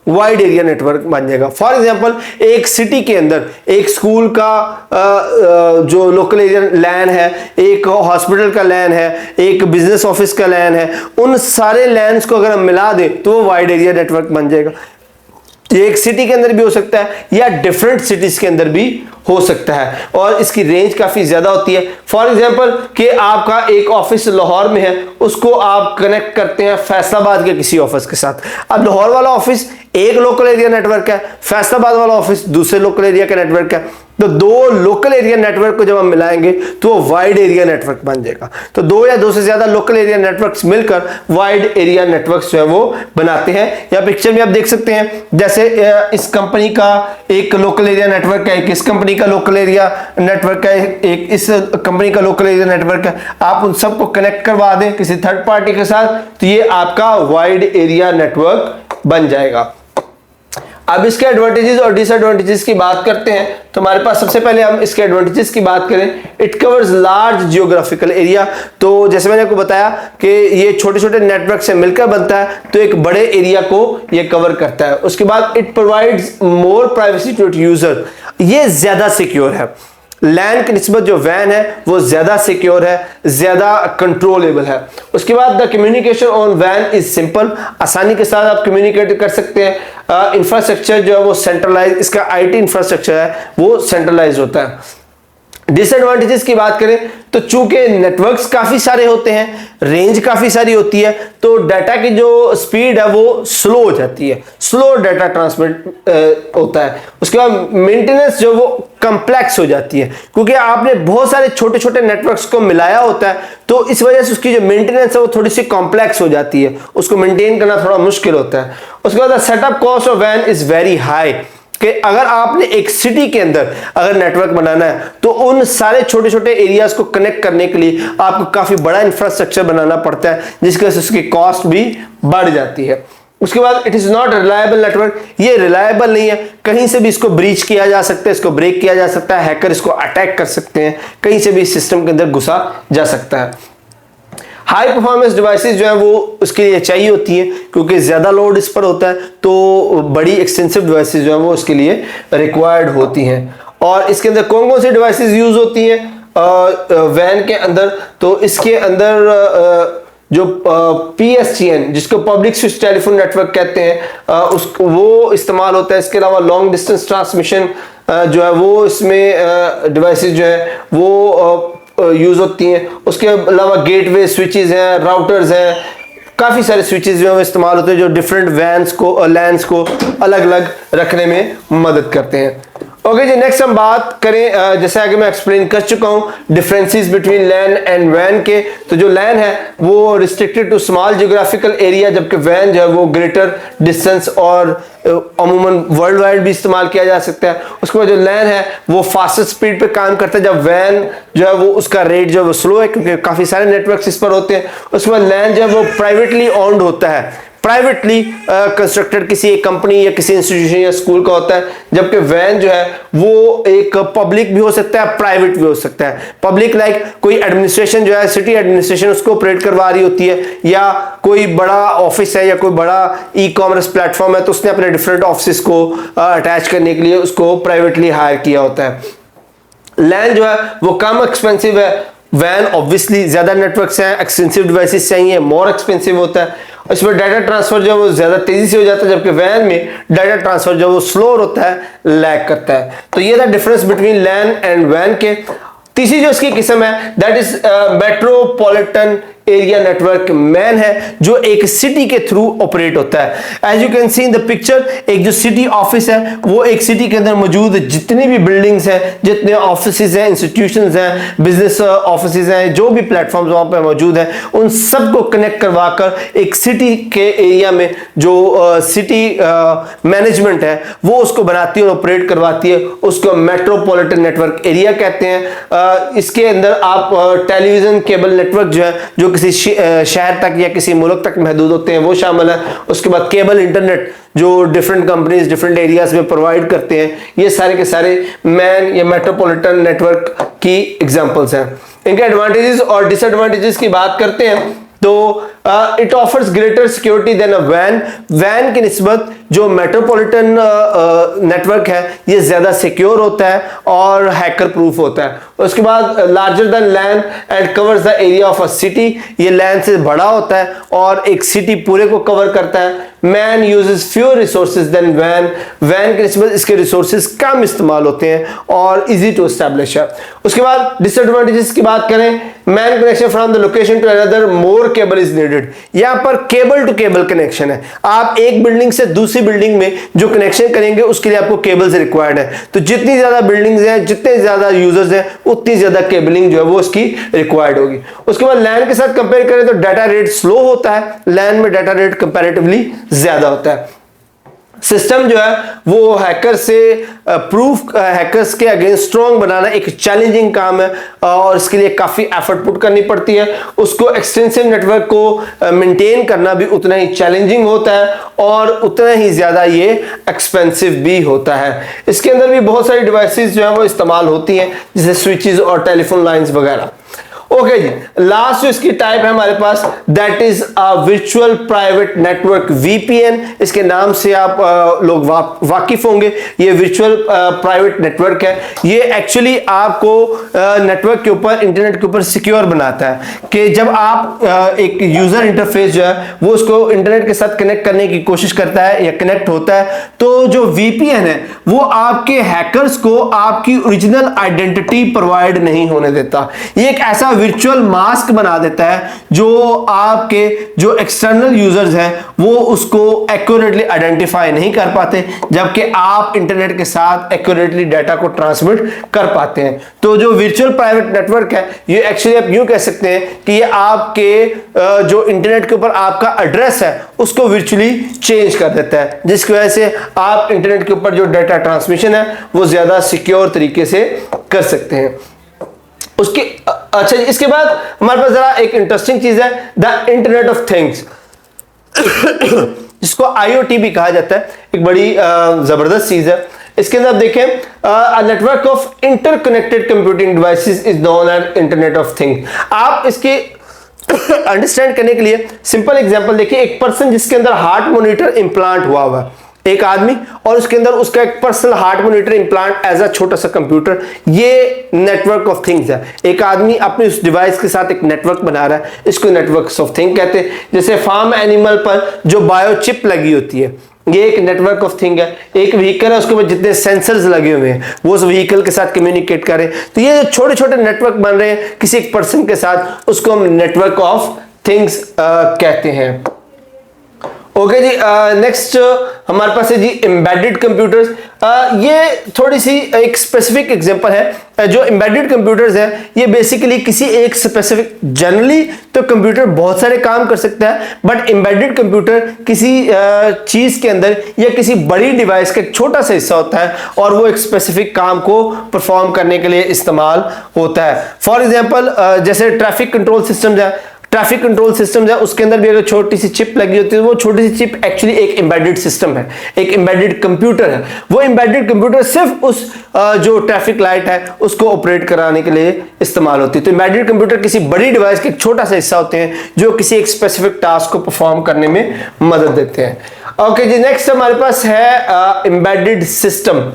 वाइड एरिया नेटवर्क बन जाएगा। फॉर एग्जांपल, एक सिटी के अंदर एक स्कूल का जो लोकल एरिया लैन है, एक हॉस्पिटल का लैन है, एक बिजनेस ऑफिस का लैन है, उन सारे लैंस को अगर हम मिला दें तो वो वाइड एरिया नेटवर्क बन जाएगा। ये एक सिटी के अंदर भी हो सकता है या डिफरेंट सिटीज के अंदर भी हो सकता है, और इसकी रेंज काफी ज्यादा होती है। फॉर एग्जांपल कि आपका एक ऑफिस लाहौर में है, उसको आप कनेक्ट करते हैं फैसलाबाद के किसी ऑफिस के साथ। अब लाहौर वाला ऑफिस एक लोकल एरिया नेटवर्क है, फैसलाबाद वाला ऑफिस दूसरे लोकल एरिया का नेटवर्क है, तो दो लोकल एरिया नेटवर्क को जब हम मिलाएंगे तो वो वाइड एरिया नेटवर्क बन जाएगा। तो दो या दो से ज्यादा लोकल एरिया नेटवर्क्स मिलकर वाइड एरिया नेटवर्क्स जो है वो बनाते हैं। या पिक्चर में आप देख सकते हैं, जैसे इस कंपनी का एक लोकल एरिया नेटवर्क है, इस कंपनी का लोकल एरिया नेटवर्क है, एक इस कंपनी का लोकल एरिया नेटवर्क है। आप उन सबको कनेक्ट करवा दें किसी थर्ड पार्टी के साथ तो ये आपका वाइड एरिया नेटवर्क बन जाएगा। अब इसके एडवांटेजेस और डिसएडवांटेजेस की बात करते हैं तो हमारे पास सबसे पहले हम इसके एडवांटेजेस की बात करें, it covers large geographical area. तो जैसे मैंने आपको बताया कि ये छोटे छोटे नेटवर्क से मिलकर बनता है तो एक बड़े एरिया को ये कवर करता है। उसके बाद it provides more privacy to user, ये ज्यादा सिक्योर है। लैन की निस्बत जो वैन है वो ज्यादा सिक्योर है, ज्यादा कंट्रोलेबल है। उसके बाद द कम्युनिकेशन ऑन वैन इज सिंपल, आसानी के साथ आप कम्युनिकेट कर सकते हैं। इंफ्रास्ट्रक्चर जो है वो सेंट्रलाइज, इसका आईटी इंफ्रास्ट्रक्चर है वो सेंट्रलाइज होता है। डिसएडवांटेजेस की बात करें तो चूंकि नेटवर्क्स काफी सारे होते हैं, रेंज काफी सारी होती है, तो डाटा की जो स्पीड है वो स्लो हो जाती है, स्लो डाटा ट्रांसमिट होता है। उसके बाद मेंटेनेंस जो वो कॉम्प्लेक्स हो जाती है, क्योंकि आपने बहुत सारे छोटे छोटे नेटवर्क्स को मिलाया होता है तो इस वजह से उसकी जो मेंटेनेंस है वो थोड़ी सी कॉम्प्लेक्स हो जाती है, उसको मेंटेन करना थोड़ा मुश्किल होता है। उसके बाद सेटअप कॉस्ट ऑफ वैन इज वेरी हाई, कि अगर आपने एक सिटी के अंदर अगर नेटवर्क बनाना है तो उन सारे छोटे छोटे एरियाज को कनेक्ट करने के लिए आपको काफी बड़ा इंफ्रास्ट्रक्चर बनाना पड़ता है, जिसकी वजह से उसकी कॉस्ट भी बढ़ जाती है। उसके बाद it is not reliable network, ये रिलायबल नहीं है, कहीं से भी इसको ब्रीच किया जा सकता है, इसको ब्रेक किया जा सकता है, हैकर इसको अटैक कर सकते हैं, कहीं से भी इस सिस्टम के अंदर घुसा जा सकता है। हाई परफॉर्मेंस डिवाइसेस जो है वो उसके लिए चाहिए होती हैं, क्योंकि ज्यादा लोड इस पर होता है तो बड़ी एक्सटेंसिव डिवाइसेस जो है वो उसके लिए रिक्वायर्ड होती हैं। और इसके अंदर कौन कौन सी डिवाइसेस यूज होती हैं वैन के अंदर, तो इसके अंदर जो PSTN जिसको पब्लिक स्विच टेलीफोन नेटवर्क कहते हैं उसको वो इस्तेमाल होता है। इसके अलावा लॉन्ग डिस्टेंस ट्रांसमिशन जो है वो इसमें डिवाइसेस जो है वो यूज होती हैं। उसके अलावा गेटवे स्विचेस हैं, राउटर्स हैं, काफी सारे स्विचेस जो है इस्तेमाल होते हैं जो डिफरेंट वैन्स को लैंस को अलग अलग रखने में मदद करते हैं। ओके जी, नेक्स्ट हम बात करें, जैसे आगे मैं एक्सप्लेन कर चुका हूं डिफरेंसेस बिटवीन लैन एंड वैन के। तो जो लैन है वो restricted to small geographical area, जबकि वैन जो है वो ग्रेटर डिस्टेंस और अमूमन वर्ल्ड वाइड भी इस्तेमाल किया जा सकता है। उसके बाद जो लैन है वो फास्टेस्ट स्पीड पे काम करता है, जब वैन जो है वो उसका रेट जो है वो स्लो है, क्योंकि काफी सारे नेटवर्क्स इस पर होते हैं। उसके बाद लैन जो है वो प्राइवेटली ओन्ड होता है, प्राइवेटली कंस्ट्रक्टेड किसी एक कंपनी या किसी इंस्टीट्यूशन या स्कूल का होता है, जबकि वैन जो है वो एक पब्लिक भी हो सकता है, प्राइवेट भी हो सकता है। पब्लिक लाइक कोई एडमिनिस्ट्रेशन जो है, सिटी एडमिनिस्ट्रेशन उसको ऑपरेट करवा रही होती है, या कोई बड़ा ऑफिस है या कोई बड़ा ई-कॉमर्स प्लेटफॉर्म है तो उसने अपने डिफरेंट ऑफिस को अटैच करने के लिए उसको प्राइवेटली हायर किया होता है। लैन जो है वो कम एक्सपेंसिव है, वैन ऑब्वियसली ज्यादा नेटवर्क्स हैं, एक्सपेंसिव डिवाइसेस चाहिए, मोर एक्सपेंसिव होता है। इसमें डाटा ट्रांसफर जो है वो ज्यादा तेजी से हो जाता है, जबकि वैन में डाटा ट्रांसफर जो है वो स्लो होता है, लैग करता है। तो ये था डिफरेंस बिटवीन लैन एंड वैन के। तीसरी जो इसकी किस्म है that is metropolitan area network MAN है, जो एक सिटी के थ्रू ऑपरेट होता है। As you can see in the picture, एक जो सिटी ऑफिस है वो एक सिटी के अंदर मौजूद जितनी भी बिल्डिंग्स हैं, जितने ऑफिसेज हैं, इंस्टीट्यूशंस हैं, बिजनेस ऑफिसेज हैं, जो भी प्लेटफॉर्म्स वहां पे मौजूद हैं, उन सबको कनेक्ट करवाकर एक सिटी के एरिया में जो सिटी मैनेजमेंट है वो उसको बनाती है और ऑपरेट करवाती है, उसको मेट्रोपॉलिटन नेटवर्क एरिया कहते हैं। इसके अंदर आप टेलीविजन केबल नेटवर्क जो है, जो किसी शहर तक या किसी मुल्क तक महदूद होते हैं वो शामिल है। उसके बाद केबल इंटरनेट जो डिफरेंट कंपनीज डिफरेंट एरियाज में प्रोवाइड करते हैं, ये सारे के सारे मैन या मेट्रोपॉलिटन नेटवर्क की एग्जांपल्स हैं। इनके एडवांटेजेस और डिसएडवांटेजेस की बात करते हैं तो it offers greater security than a वैन की निस्बत जो मेट्रोपॉलिटन नेटवर्क है ये ज्यादा सिक्योर होता है और हैकर प्रूफ होता है। उसके बाद larger than LAN and covers the area of a city, ये लैन से बड़ा होता है और एक सिटी पूरे को कवर करता है। MAN uses fewer resources than वैन की निस्बत इसके रिसोर्सेज कम इस्तेमाल होते हैं और इजी टू एस्टैब्लिश है। उसके बाद डिसएडवांटेजेस की बात करें, MAN connection from the location to another, more cable is needed. यहां पर केबल टू केबल कनेक्शन है, आप एक बिल्डिंग से दूसरी बिल्डिंग में जो कनेक्शन करेंगे उसके लिए आपको केबल्स रिक्वायर्ड है। तो जितनी ज्यादा बिल्डिंग्स हैं, जितने ज्यादा यूजर्स हैं, उतनी ज्यादा केबलिंग जो है वो उसकी रिक्वायर्ड होगी। उसके बाद लैन के साथ कंपेयर करें तो डाटा रेट स्लो होता है, लैन में डाटा रेट कंपैरेटिवली ज्यादा होता है। सिस्टम जो है वो हैकर से प्रूफ हैकर्स के अगेंस्ट स्ट्रॉन्ग बनाना एक चैलेंजिंग काम है और इसके लिए काफी एफर्ट पुट करनी पड़ती है। उसको एक्सटेंसिव नेटवर्क को मेंटेन करना भी उतना ही चैलेंजिंग होता है और उतना ही ज्यादा ये एक्सपेंसिव भी होता है। इसके अंदर भी बहुत सारी डिवाइसेस जो है वो इस्तेमाल होती हैं जैसे स्विचेस और टेलीफोन लाइंस वगैरह। ओके जी, लास्ट जो इसकी टाइप है हमारे पास that is a virtual private network, VPN. इसके नाम से आप लोग वाकिफ होंगे। ये वर्चुअल प्राइवेट नेटवर्क है। ये एक्चुअली आपको नेटवर्क के ऊपर, इंटरनेट के ऊपर सिक्योर बनाता है कि जब आप एक यूजर इंटरफेस जो है वो उसको इंटरनेट के साथ कनेक्ट करने की कोशिश करता है या कनेक्ट होता है तो जो वीपीएन है वो आपके हैकर्स को आपकी ओरिजिनल आइडेंटिटी प्रोवाइड नहीं होने देता। ये एक ऐसा वर्चुअल मास्क बना देता है जो आपके जो एक्सटर्नल यूजर्स हैं वो उसको एक्यूरेटली आइडेंटिफाई नहीं कर पाते, जबकि आप इंटरनेट के साथ एक्यूरेटली डाटा को ट्रांसमिट कर पाते हैं। तो जो वर्चुअल प्राइवेट नेटवर्क है ये एक्चुअली आप यूं कह सकते हैं कि ये आपके जो इंटरनेट के ऊपर आपका एड्रेस है उसको वर्चुअली चेंज कर देता है, जिसकी वजह से आप इंटरनेट के ऊपर जो डाटा ट्रांसमिशन है वो ज्यादा सिक्योर तरीके से कर सकते हैं। उसके अच्छा, इसके बाद हमारे पास जरा एक इंटरेस्टिंग चीज है, द इंटरनेट ऑफ थिंग्स जिसको आईओटी भी कहा जाता है। एक बड़ी जबरदस्त चीज है। इसके अंदर आप देखें, network of interconnected computing devices is known as internet of things. आप इसके अंडरस्टैंड करने के लिए सिंपल एग्जांपल देखिए, एक पर्सन जिसके अंदर हार्ट मॉनिटर इंप्लांट हुआ हुआ है, एक आदमी, और उसके अंदर उसका एक personal heart monitor implant as a छोटा सा कंप्यूटर, ये नेटवर्क ऑफ थिंग्स है। एक आदमी अपने उस डिवाइस के साथ एक नेटवर्क बना रहा है, इसको नेटवर्क ऑफ थिंग कहते हैं। जैसे फार्म एनिमल पर जो बायोचिप लगी होती है, ये एक नेटवर्क ऑफ थिंग है। एक व्हीकल है, उसके ऊपर जितने सेंसर्स लगे हुए हैं वो उस व्हीकल के साथ कम्युनिकेट कर रहे हैं। तो ये जो छोटे छोटे नेटवर्क बन रहे हैं किसी एक पर्सन के साथ, उसको हम नेटवर्क ऑफ थिंग्स कहते हैं। ओके जी, नेक्स्ट हमारे पास है जी एम्बेडेड कंप्यूटर्स। ये थोड़ी सी एक स्पेसिफिक एग्जांपल है। जो एम्बेडेड कंप्यूटर्स है ये बेसिकली किसी एक स्पेसिफिक, जनरली तो कंप्यूटर बहुत सारे काम कर सकता है, बट एम्बेडेड कंप्यूटर किसी चीज के अंदर या किसी बड़ी डिवाइस का एक छोटा सा हिस्सा होता है और वो एक स्पेसिफिक काम को परफॉर्म करने के लिए इस्तेमाल होता है। फॉर एग्जाम्पल जैसे ट्रैफिक कंट्रोल सिस्टम है, ट्रैफिक कंट्रोल सिस्टम है, उसके अंदर भी अगर छोटी सी चिप लगी होती है, वो छोटी सी चिप एक्चुअली एक एम्बेडेड सिस्टम है, एक एम्बेडेड कंप्यूटर है। वो एम्बेडेड कंप्यूटर सिर्फ उस जो ट्रैफिक लाइट है उसको ऑपरेट कराने के लिए इस्तेमाल होती है। तो एम्बेडेड कंप्यूटर किसी बड़ी डिवाइस के एक छोटा सा हिस्सा होते हैं जो किसी एक स्पेसिफिक टास्क को परफॉर्म करने में मदद देते हैं। ओके जी, नेक्स्ट हमारे पास है एम्बेडेड सिस्टम।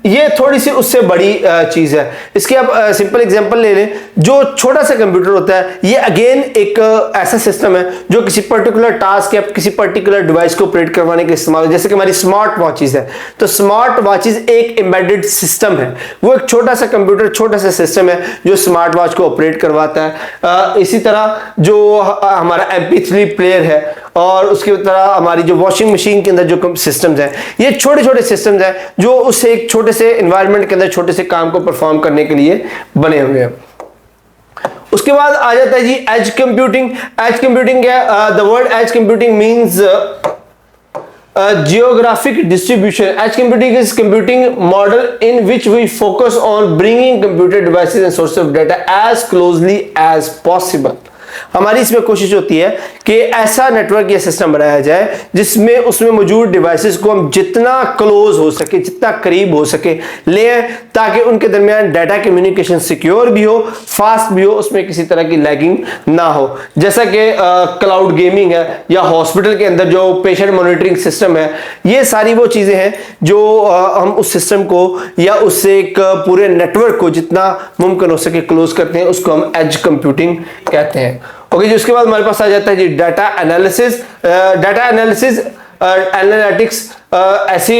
ये थोड़ी सी उससे बड़ी चीज है। इसके आप सिंपल एग्जांपल ले लें, जो छोटा सा कंप्यूटर होता है ये अगेन एक ऐसा सिस्टम है जो किसी पर्टिकुलर टास्क या किसी पर्टिकुलर डिवाइस को ऑपरेट करवाने के इस्तेमाल, जैसे कि हमारी स्मार्ट वॉचेस है, तो स्मार्ट वॉचेस एक एम्बेडेड सिस्टम है। वो एक छोटा सा कंप्यूटर, छोटा सा सिस्टम है जो स्मार्ट वॉच को ऑपरेट करवाता है। इसी तरह जो हमारा MP3 प्लेयर है और उसकी तरह हमारी जो वॉशिंग मशीन के अंदर जो सिस्टम्स हैं, ये छोटे छोटे सिस्टम्स हैं जो उससे एक छोटे से एनवायरनमेंट के अंदर छोटे से काम को परफॉर्म करने के लिए बने हुए हैं। उसके बाद आ जाता है जी एज कंप्यूटिंग। एज कंप्यूटिंग क्या है? The word edge computing means geographic distribution. Edge computing is computing model in which we focus on bringing computer devices and sources of data as closely as possible. हमारी इसमें कोशिश होती है कि ऐसा network या सिस्टम बनाया जाए जिसमें उसमें मौजूद डिवाइसेस को हम जितना क्लोज हो सके, जितना करीब हो सके ले आए, ताकि उनके दरमियान डाटा कम्युनिकेशन सिक्योर भी हो, फास्ट भी हो, उसमें किसी तरह की लैगिंग ना हो। जैसा कि क्लाउड गेमिंग है या हॉस्पिटल के अंदर जो पेशेंट मॉनिटरिंग सिस्टम है, ये सारी वो चीजें हैं जो हम उस सिस्टम को या उससे एक पूरे नेटवर्क को जितना मुमकिन हो सके क्लोज करते हैं, उसको हम एज कंप्यूटिंग कहते हैं। ओके जी, उसके बाद हमारे पास आ जाता है जी data analysis. Data analysis analytics ऐसी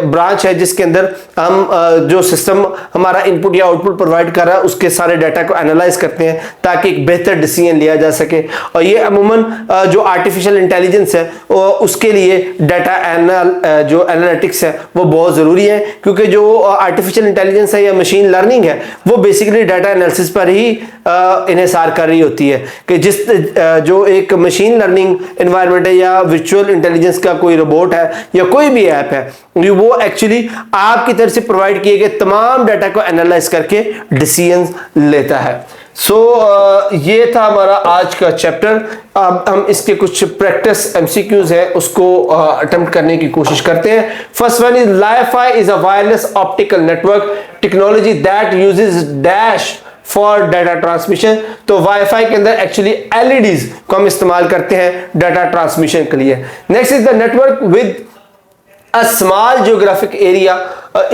ब्रांच है जिसके अंदर हम जो सिस्टम हमारा इनपुट या आउटपुट प्रोवाइड कर रहा है उसके सारे डाटा को एनालाइज करते हैं ताकि एक बेहतर डिसीजन लिया जा सके। और ये अमूमन जो आर्टिफिशियल इंटेलिजेंस है उसके लिए डाटा जो एनालिटिक्स है वो बहुत ज़रूरी है, क्योंकि जो आर्टिफिशियल इंटेलिजेंस है या मशीन लर्निंग है वो बेसिकली डाटा एनालिसिस पर ही इन्हिसार कर रही होती है कि जिस जो एक मशीन लर्निंग एनवायरनमेंट है या वर्चुअल इंटेलिजेंस का कोई रोबोट है या कोई भी ऐप है, वो एक्चुअली आपकी तरफ से प्रोवाइड किए गए तमाम डाटा को एनालाइज करके डिसीजन लेता है। ये था हमारा आज का चैप्टर। अब हम इसके कुछ प्रैक्टिस एमसीक्यूज है उसको अटेम्प्ट करने की कोशिश करते हैं। First one is Li-Fi is a wireless optical network technology that uses dash for data transmission. तो वाईफाई के अंदर एक्चुअली एलईडीज को हम इस्तेमाल करते हैं डाटा ट्रांसमिशन के लिए। Next is the network with a small geographic area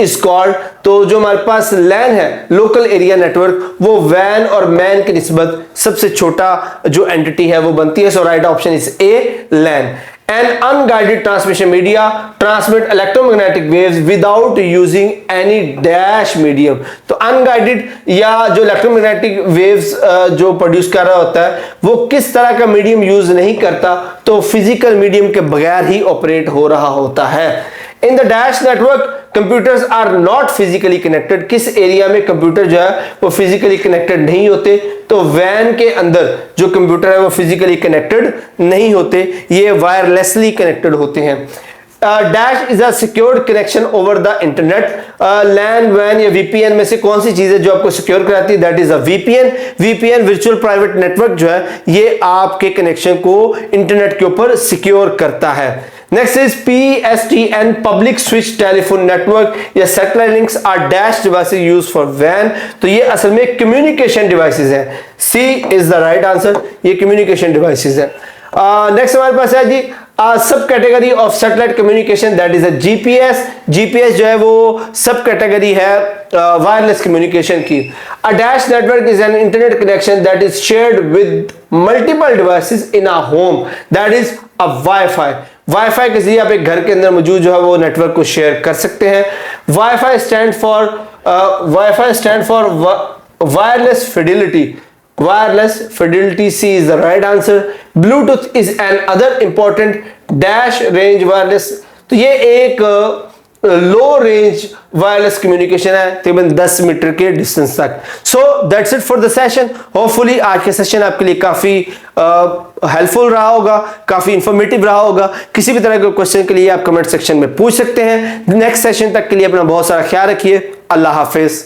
is called. तो जो हमारे पास लैन है, लोकल एरिया नेटवर्क, वो वैन और मैन की निस्बत सबसे छोटा जो एंटिटी है वो बनती है। So right option is A, LAN. An unguided transmission media transmit electromagnetic waves without using any dash medium। तो unguided या जो electromagnetic waves जो प्रोड्यूस कर रहा होता है वो किस तरह का मीडियम यूज नहीं करता, तो फिजिकल मीडियम के बगैर ही ऑपरेट हो रहा होता है। In the dash network computers are not physically connected. किस एरिया में कंप्यूटर जो है वो फिजिकली कनेक्टेड नहीं होते, तो वैन के अंदर जो कंप्यूटर है वो फिजिकली कनेक्टेड नहीं होते, ये वायरलेसली कनेक्टेड होते हैं। Dash is a secured connection over the internet. LAN, वैन या वीपीएन में से कौन सी चीज है जो आपको सिक्योर कराती है? That is a VPN. VPN virtual private network जो है ये आपके कनेक्शन को इंटरनेट के ऊपर सिक्योर करता है। Next is PSTN public switch telephone network या satellite links are dash devices used for वैन। तो ये असल में कम्युनिकेशन डिवाइसेस हैं। C is the right answer, ये कम्युनिकेशन डिवाइसेस हैं। नेक्स्ट हमारे पास है G subcategory of satellite communication that is a GPS. GPS जो है वो सब कैटेगरी है वायरलेस कम्युनिकेशन की। A dash network is an internet connection that is shared with multiple devices in a home, that is a wifi. Wifi के जरिए आप एक घर के अंदर मौजूद जो है वो नेटवर्क को शेयर कर सकते हैं। Wifi stand for wireless fidelity. Wireless fidelity, C is the right answer. Bluetooth is an other important dash range wireless। तो ये एक लो रेंज वायरलेस कम्युनिकेशन है तकरीबन 10 मीटर के डिस्टेंस तक। So that's it for the session. Hopefully आज के session आपके लिए काफी हेल्पफुल रहा होगा, काफी इंफॉर्मेटिव रहा होगा। किसी भी तरह के क्वेश्चन के लिए आप कमेंट सेक्शन में पूछ सकते हैं। नेक्स्ट सेशन तक के लिए अपना बहुत सारा ख्याल रखिए। अल्लाह हाफिज।